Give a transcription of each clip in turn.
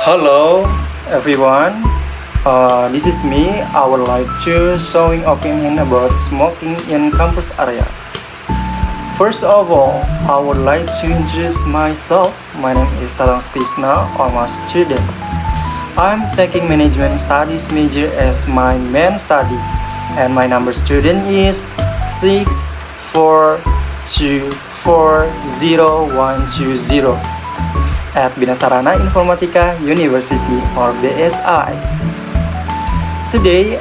Hello everyone, this is me. I would like to showing opinion about smoking in campus area. First of all, I would like to introduce myself. My name is Tatang Tisna, I'm a student. I'm taking management studies major as my main study, and my number student is 642400120 at Binasarana Informatika University or BSI. Today,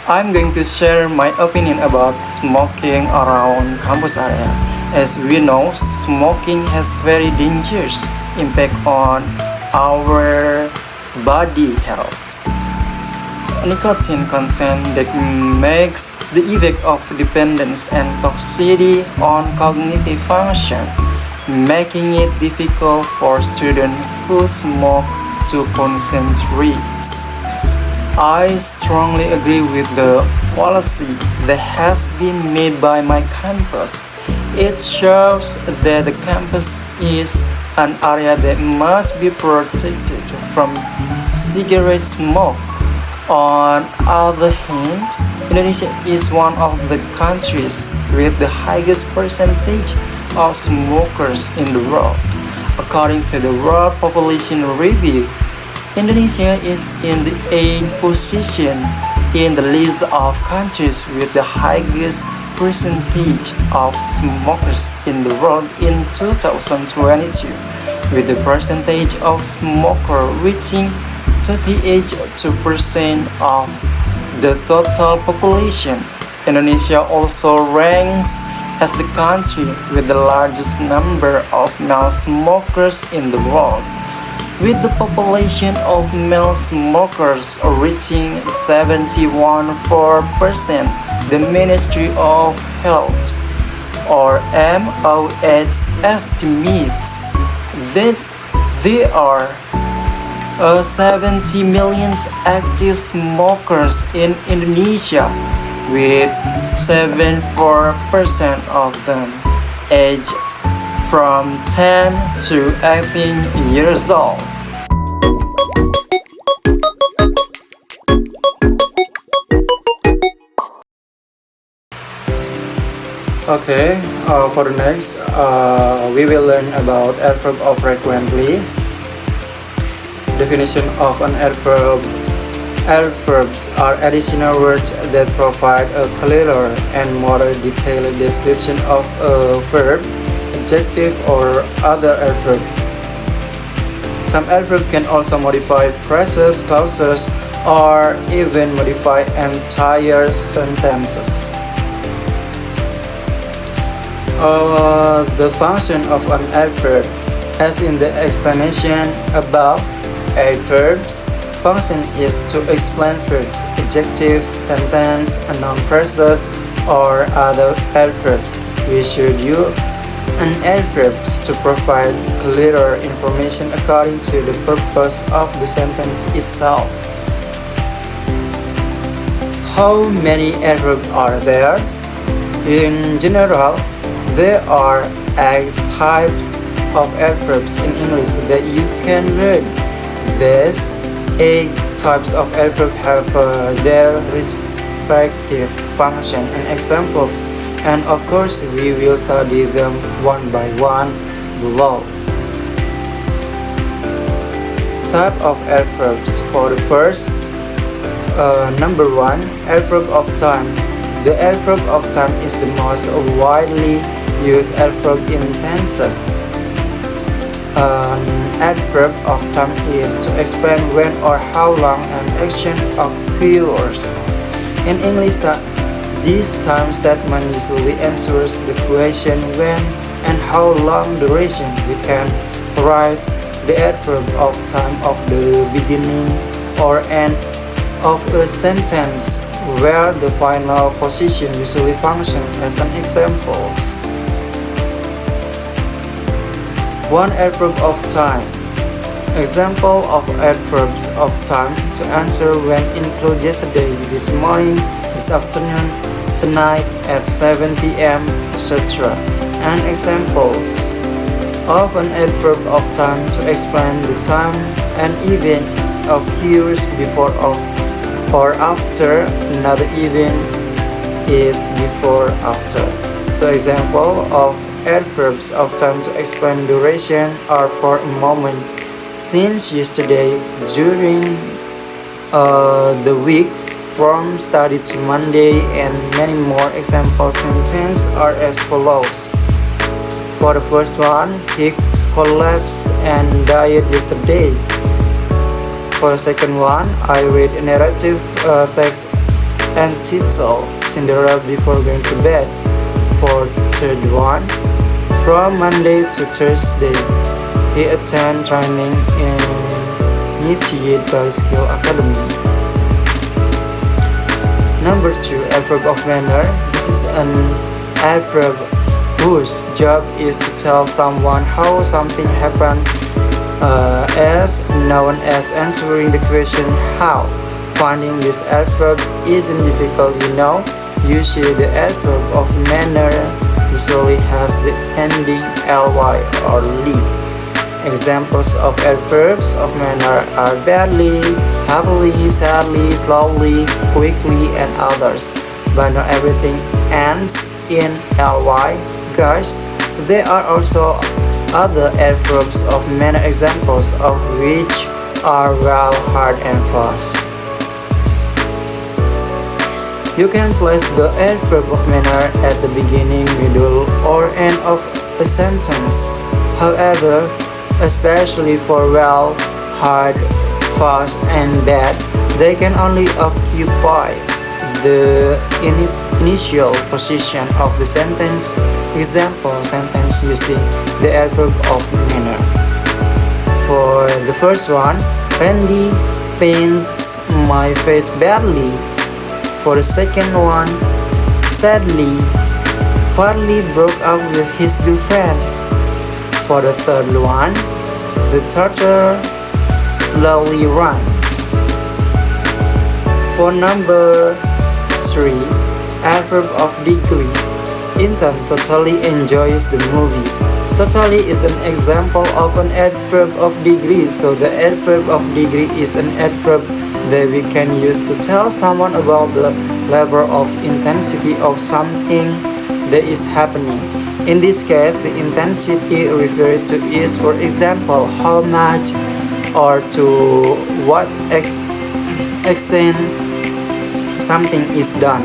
I'm going to share my opinion about smoking around campus area. As we know, smoking has very dangerous impact on our body health. Nicotine content that makes the effect of dependence and toxicity on cognitive function, making it difficult for students who smoke to concentrate. I strongly agree with the policy that has been made by my campus. It shows that the campus is an area that must be protected from cigarette smoke. On the other hand, Indonesia is one of the countries with the highest percentage of smokers in the world. According to the World Population Review, Indonesia is in the 8th position in the list of countries with the highest percentage of smokers in the world in 2022, with the percentage of smokers reaching 38% of the total population. Indonesia also ranks as the country with the largest number of male smokers in the world, with the population of male smokers reaching 71.4%. The Ministry of Health, or MOH, estimates that there are 70 million active smokers in Indonesia, with 74% of them aged from 10 to 18 years old. Okay, for the next, we will learn about adverb of frequently. Definition of an adverb. Adverbs are additional words that provide a clearer and more detailed description of a verb, adjective, or other adverb. Some adverbs can also modify phrases, clauses, or even modify entire sentences. The function of an adverb, as in the explanation above, adverbs function is to explain verbs, adjectives, sentence, noun phrases, or other adverbs. We should use an adverbs to provide clearer information according to the purpose of the sentence itself. How many adverbs are there? In general, there are 8 types of adverbs in English that you can learn. These 8 types of adverbs have their respective function and examples, and of course we will study them one by one below. Type of adverbs. For the first, number 1, adverb of time. The adverb of time is the most widely used adverb in tenses. An adverb of time is to explain when or how long an action occurs. In English, this time statement usually answers the question when and how long duration. We can write the adverb of time of the beginning or end of a sentence, where the final position usually functions as an example. One adverb of time. Example of adverbs of time to answer when include yesterday, this morning, this afternoon, tonight, at 7 p.m., etc. And examples of an adverb of time to explain the time an event occurs before or after another event is before after. So example of adverbs of time to explain duration are for a moment, since yesterday, during the week, from study to Monday, and many more. Example sentences are as follows. For the first one, he collapsed and died yesterday. For the second one, I read a narrative text entitled Cinderella before going to bed. For the third one, from Monday to Thursday, he attended training initiated by Skill Academy. Number 2, adverb of manner. This is an adverb whose job is to tell someone how something happened, as known as answering the question how. Finding this adverb isn't difficult, Usually the adverb of manner usually has the ending ly or ly. Examples of adverbs of manner are badly, happily, sadly, slowly, quickly, and others. But not everything ends in ly, guys. There are also other adverbs of manner, examples of which are well, hard, and fast. You can place the adverb of manner at the beginning, middle, or end of a sentence. However, especially for well, hard, fast, and bad, they can only occupy the initial position of the sentence. Example sentence using the adverb of manner. For the first one, Randy paints my face badly. For the second one, sadly, Farley broke up with his girlfriend. For the third one, the turtle slowly ran. For number 3, adverb of degree. Ethan totally enjoys the movie. Totally is an example of an adverb of degree. So the adverb of degree is an adverb that we can use to tell someone about the level of intensity of something that is happening. In this case, the intensity referred to is, for example, how much or to what extent something is done.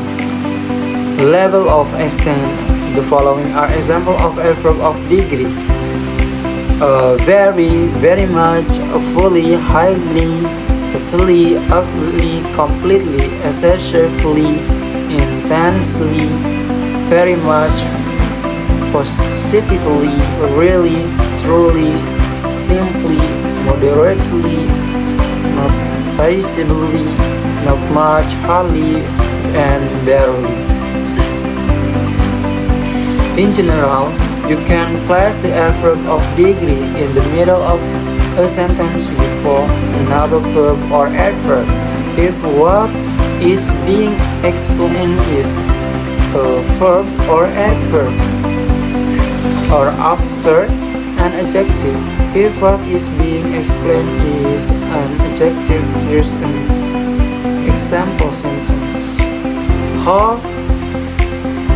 Level of extent. The following are examples of adverb of degree. Very, very much, fully, highly, totally, absolutely, completely, excessively, intensely, very much, positively, really, truly, simply, moderately, noticeably, not much, hardly, and barely. In general, you can place the adverb of degree in the middle of a sentence before another verb or adverb if what is being explained is a verb or adverb, or after an adjective if what is being explained is an adjective. Here's an example sentence. How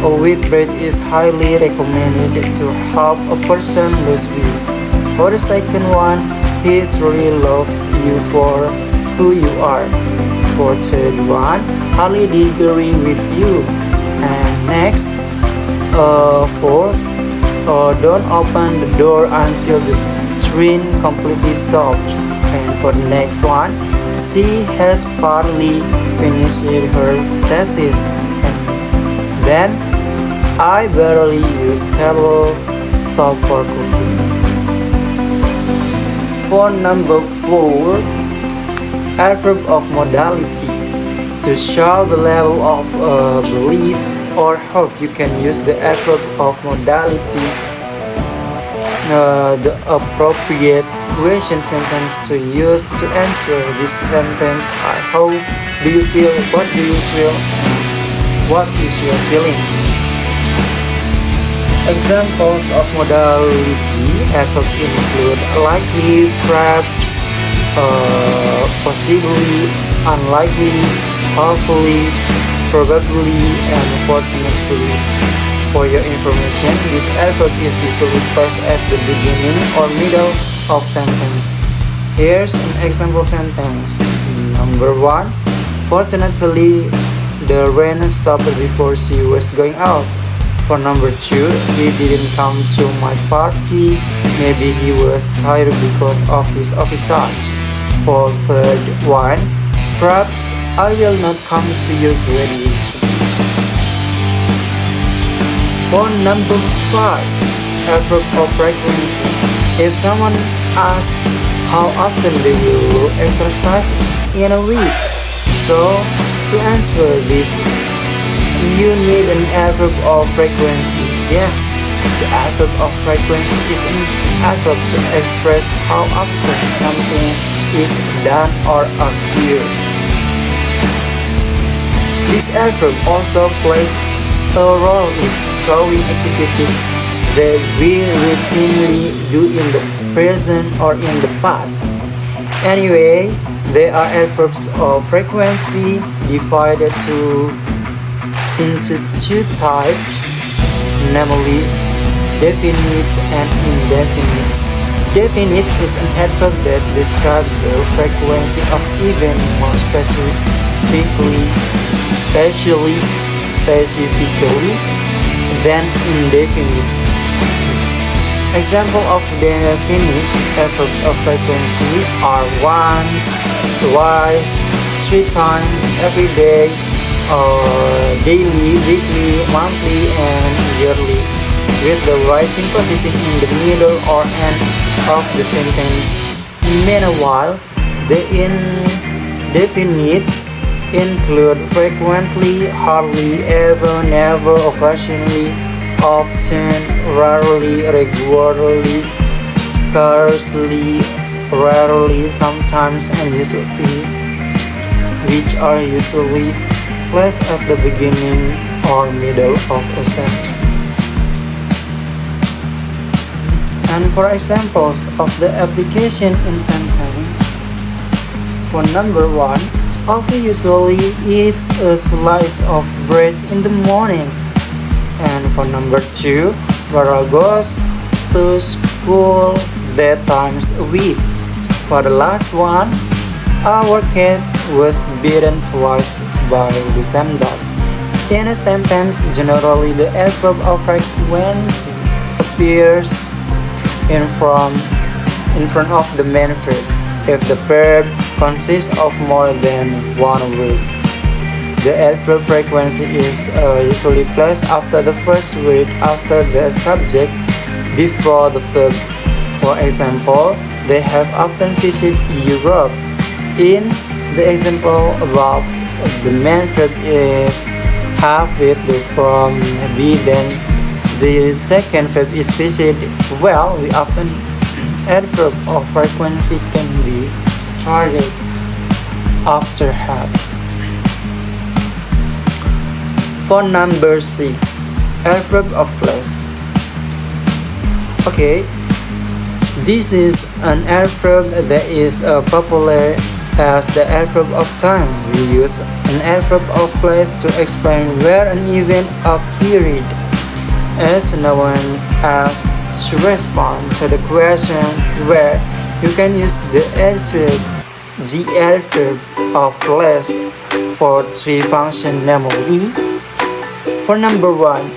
a wheat bread is highly recommended to help a person lose weight. For the second one, he truly loves you for who you are. For the third one, highly disagree with you. And next, fourth, don't open the door until the train completely stops. And for the next one, she has partly finished her thesis. And then, I barely use table soap for cooking. For number 4, adverb of modality. To show the level of belief or hope, you can use the adverb of modality. The appropriate question sentence to use to answer this sentence are: how do you feel? What do you feel? What is your feeling? Examples of modality adverb include likely, perhaps, possibly, unlikely, hopefully, probably, and fortunately. For your information, this adverb is usually placed at the beginning or middle of sentence. Here's an example sentence. Number 1. Fortunately, the rain stopped before she was going out. For number 2, he didn't come to my party. Maybe he was tired because of his office tasks. For third one, perhaps I will not come to your graduation. For number 5, adverb of frequency. If someone asks how often do you exercise in a week? So, to answer this, you need an adverb of frequency. Yes, the adverb of frequency is an adverb to express how often something is done or occurs. This adverb also plays a role in showing activities that we routinely do in the present or in the past. Anyway, there are adverbs of frequency divided into two types, namely definite and indefinite. Definite is an adverb that describes the frequency of event more specifically than indefinite. Examples of definite adverbs of frequency are once, twice, 3 times, every day, daily, weekly, monthly, and yearly, with the writing position in the middle or end of the sentence. Meanwhile, the indefinites include frequently, hardly, ever, never, occasionally, often, rarely, regularly, scarcely, rarely, sometimes, and usually, which are usually placed at the beginning or middle of a sentence. And for examples of the application in sentence, for number 1, Alfie usually eats a slice of bread in the morning. And for number 2, Laura goes to school that times a week. For the last one, our cat was bitten twice by the same dog. In a sentence, generally the adverb of frequency appears in front of the main verb if the verb consists of more than one word. The adverb frequency is usually placed after the first word, after the subject, before the verb. For example, they have often visited Europe. In the example above, the main verb is have with the form be, then the second verb is visit. Well, we often adverb of frequency can be started after have. For number 6, adverb of place. Okay, this is an adverb that is popular as the adverb of time. We use an adverb of place to explain where an event occurred. As no one asks to respond to the question where, you can use the adverb of place for 3 functions, namely, for number 1,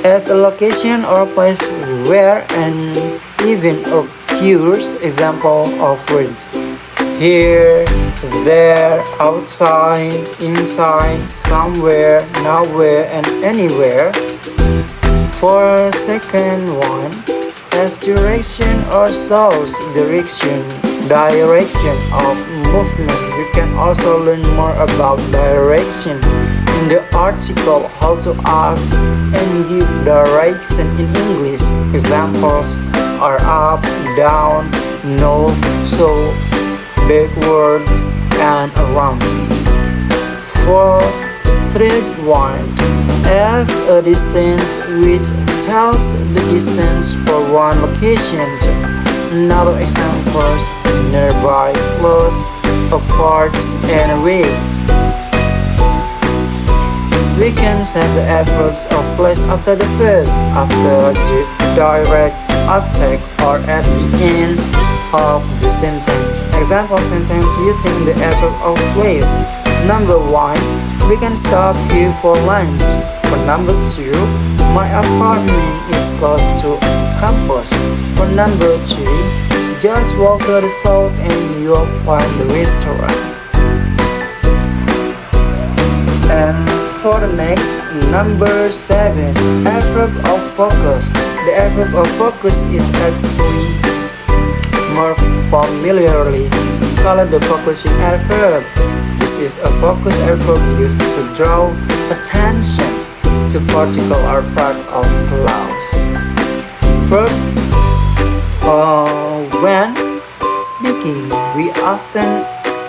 as a location or place where an event occurs. Example of words: here, there, outside, inside, somewhere, nowhere, and anywhere. For second one, as direction or source, direction of movement. You can also learn more about direction in the article How to Ask and Give Direction in English. Examples are up, down, north, south, backwards, and around. For third one, as a distance, which tells the distance for one location Another examples: nearby, close, apart, and away. We can set the adverbs of place after the verb, after the direct object, or at the end of the sentence. Example sentence using the adverb of place. Number 1, we can stop here for lunch. For number 2, my apartment is close to campus. For number 3, just walk to the south and you'll find the restaurant. And for the next, number 7, adverb of focus. The adverb of focus is actually more familiarly called the focusing adverb. This is a focus adverb used to draw attention to particular part of clause. Verb. When speaking, we often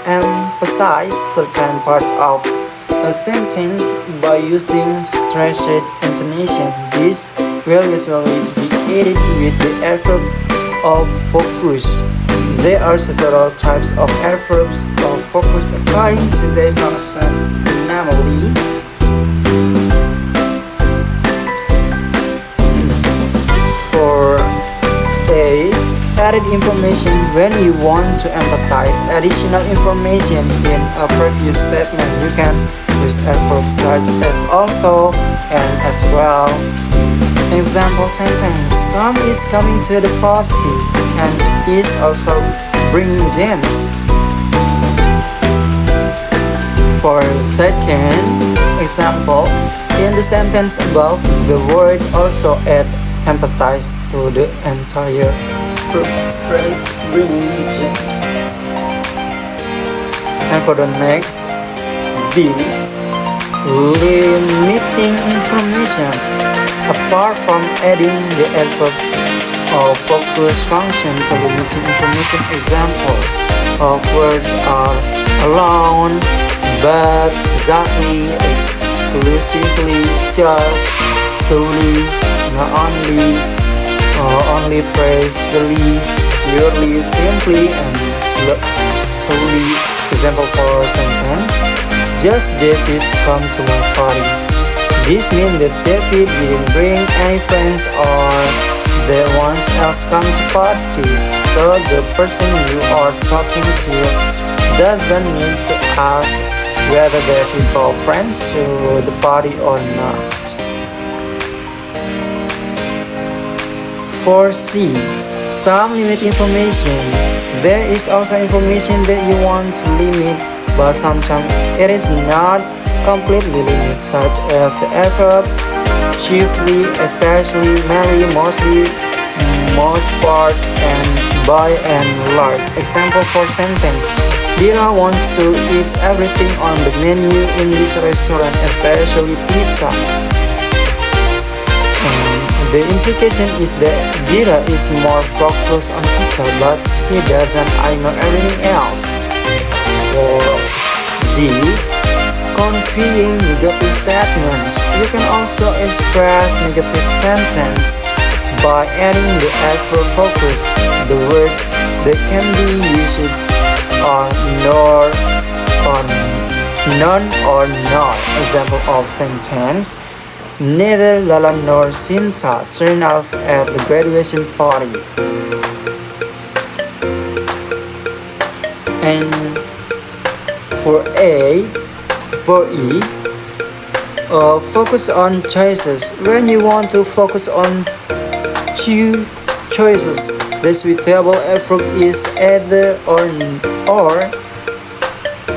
emphasize certain parts of a sentence by using stressed intonation. This will usually be added with the adverb of focus. There are several types of adverbs of focus according to their function, namely for A, added information. When you want to emphasize additional information in a previous statement, you can use adverbs such as also and as well. Example sentence: Tom is coming to the party and is also bringing James. For second example, in the sentence above, the word also add empathize to the entire phrase bringing James. And for the next, B, limiting information. Apart from adding the adverb of focus function to limiting information, examples of words are alone, but, exactly, exclusively, just, solely, not only, only, precisely, purely, simply, and solely. Example for sentence: Just David come to my party. This means that David didn't bring any friends or that one else come to party. So the person you are talking to doesn't need to ask whether David brought friends to the party or not. For C, some limit information. There is also information that you want to limit, but sometimes it is not completely limited, such as the adverb chiefly, especially, mainly, mostly, most part, and by and large. Example for sentence: Dira wants to eat everything on the menu in this restaurant, especially pizza. The implication is that Dira is more focused on pizza, but he doesn't ignore everything else. For D, confusing negative statements. You can also express negative sentence by adding the adverb focus. The words that can be used are nor, or none, or not. Example of sentence: Neither Lala nor Sinta turned up at the graduation party. And for E, focus on choices. When you want to focus on two choices, the suitable adverb is either or.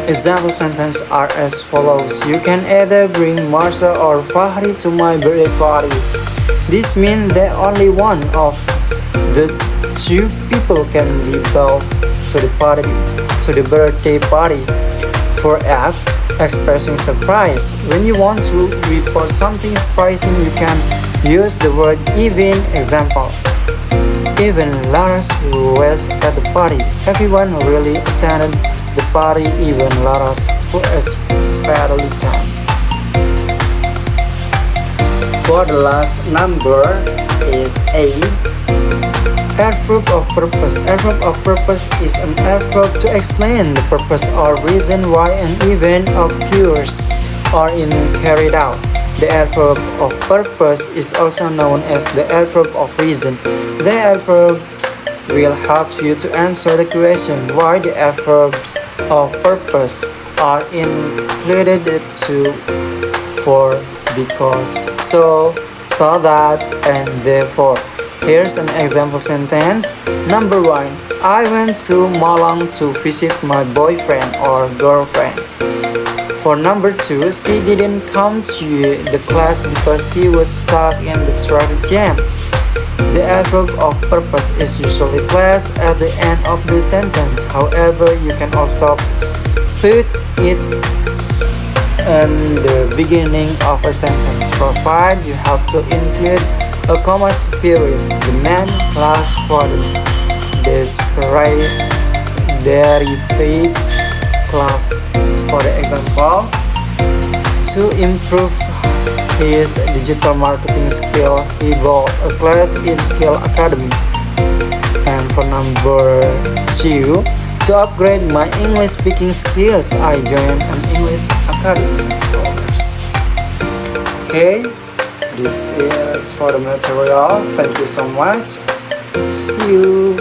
Example sentences are as follows: You can either bring Marsha or Fahri to my birthday party. This means that only one of the two people can be brought to the birthday party. For F, expressing surprise. When you want to report something surprising, you can use the word even. Example: Even Laras was at the party. Everyone really attended the party, even Laras, who especially came. For the last number is A. Adverb of purpose. Adverb of purpose is an adverb to explain the purpose or reason why an event occurs or is carried out. The adverb of purpose is also known as the adverb of reason. The adverbs will help you to answer the question why the adverbs of purpose are included to, for, because, so that, and therefore. Here's an example sentence. Number 1. I went to Malang to visit my boyfriend or girlfriend. For number 2, she didn't come to the class because she was stuck in the traffic jam. The adverb of purpose is usually placed at the end of the sentence. However, you can also put it in the beginning of a sentence, provided you have to include a comma period. The main class for this derivative class. For the example, to improve his digital marketing skill, he bought a class in Skill Academy. And for number 2, to upgrade my English speaking skills, I joined an English academy course. Okay, this is for the material. Thank you so much. See you.